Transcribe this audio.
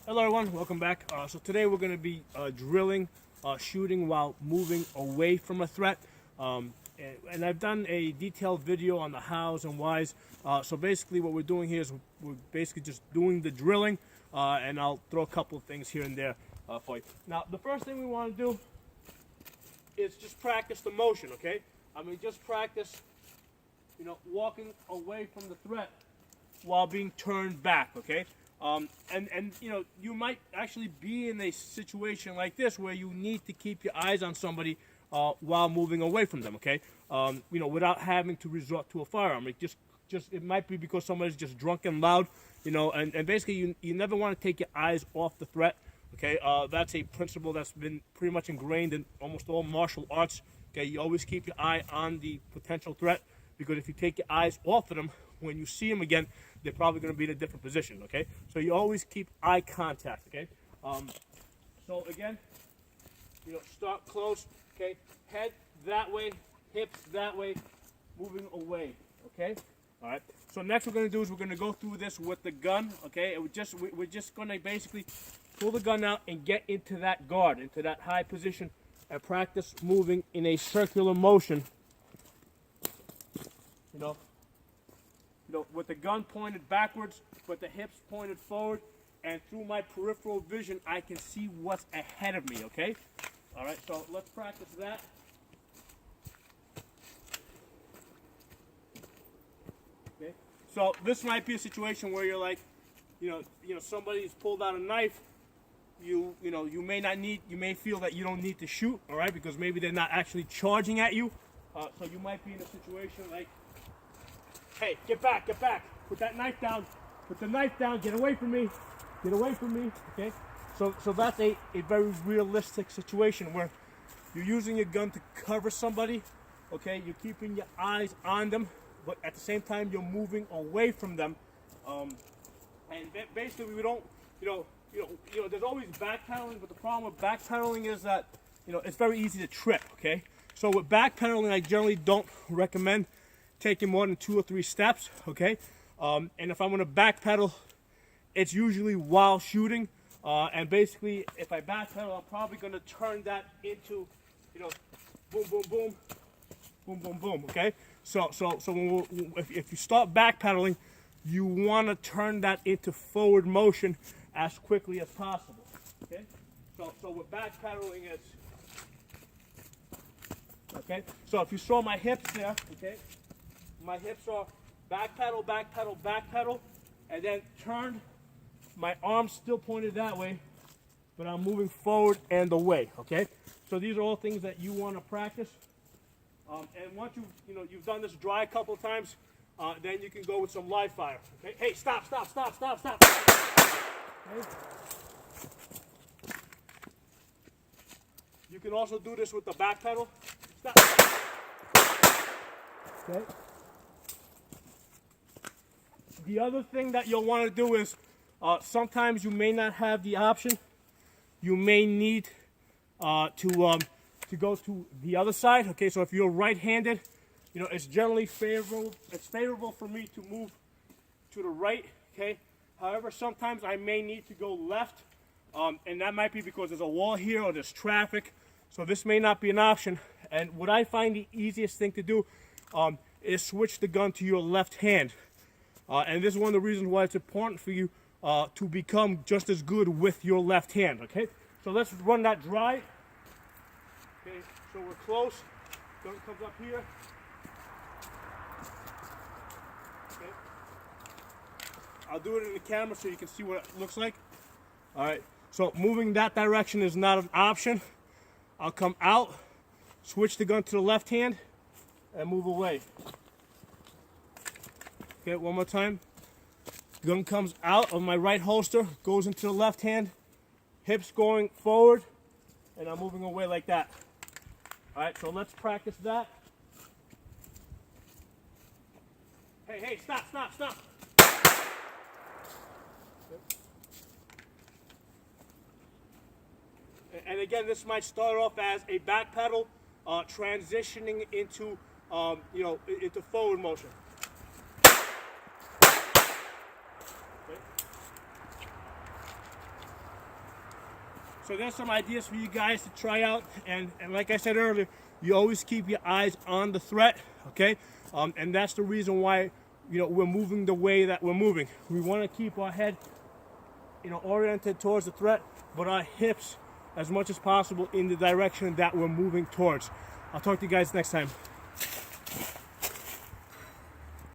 Hello everyone, welcome back. So today we're going to be drilling, shooting while moving away from a threat. And I've done a detailed video on the hows and whys. So basically what we're doing here is we're basically just doing the drilling, and I'll throw a couple of things here and there for you. Now the first thing we want to do is just practice the motion, okay? I mean, just practice, walking away from the threat while being turned back, okay? And you might actually be in a situation like this where you need to keep your eyes on somebody while moving away from them, okay? Without having to resort to a firearm. It might be because somebody's just drunk and loud, and basically you never want to take your eyes off the threat, okay? That's a principle that's been pretty much ingrained in almost all martial arts, okay? You always keep your eye on the potential threat, because if you take your eyes off of them, when you see them again, they're probably going to be in a different position, okay? So you always keep eye contact, okay? So again, start close, okay? Head that way, hips that way, moving away, okay? All right. So next we're going to do is we're going to go through this with the gun, okay? And we're just going to basically pull the gun out and get into that guard, into that high position, and practice moving in a circular motion, with the gun pointed backwards, but the hips pointed forward, and through my peripheral vision, I can see what's ahead of me, okay? All right, so let's practice that. Okay, so this might be a situation where you're like, somebody's pulled out a knife, you may feel that you don't need to shoot, all right, because maybe they're not actually charging at you, so you might be in a situation like, hey, get back, put that knife down, put the knife down, get away from me, okay? So that's a very realistic situation where you're using your gun to cover somebody, okay? You're keeping your eyes on them, but at the same time, you're moving away from them. And basically, we don't, there's always backpedaling, but the problem with backpedaling is that, it's very easy to trip, okay? So with backpedaling, I generally don't recommend taking more than 2 or 3 steps, okay? And if I'm gonna backpedal, it's usually while shooting. And basically, if I backpedal, I'm probably gonna turn that into, boom, boom, boom, boom, boom, boom, okay? So if you start backpedaling, you wanna turn that into forward motion as quickly as possible, okay? So with backpedaling, it's, okay? So if you saw my hips there, okay? My hips are back pedal, and then turn. My arms still pointed that way, but I'm moving forward and away, okay? So these are all things that you want to practice. And once you've done this dry a couple of times, then you can go with some live fire, okay? Hey, stop. Okay? You can also do this with the back pedal. Stop. Okay? The other thing that you'll want to do is sometimes you may not have the option. You may need to go to the other side. Okay, so if you're right-handed, it's generally favorable. It's favorable for me to move to the right. Okay. However, sometimes I may need to go left, and that might be because there's a wall here or there's traffic. So this may not be an option. And what I find the easiest thing to do is switch the gun to your left hand. And this is one of the reasons why it's important for you to become just as good with your left hand, okay? So let's run that dry. Okay, so we're close. Gun comes up here. Okay. I'll do it in the camera so you can see what it looks like. All right, so moving that direction is not an option. I'll come out, switch the gun to the left hand, and move away. Okay, one more time. Gun comes out of my right holster, goes into the left hand, hips going forward, and I'm moving away like that. All right, so let's practice that. Hey, stop. And again, this might start off as a back pedal, transitioning into, into forward motion. So there's some ideas for you guys to try out, and like I said earlier, you always keep your eyes on the threat, okay? And that's the reason why, you know, we're moving the way that we're moving. We want to keep our head, you know, oriented towards the threat, but our hips as much as possible in the direction that we're moving towards. I'll talk to you guys next time.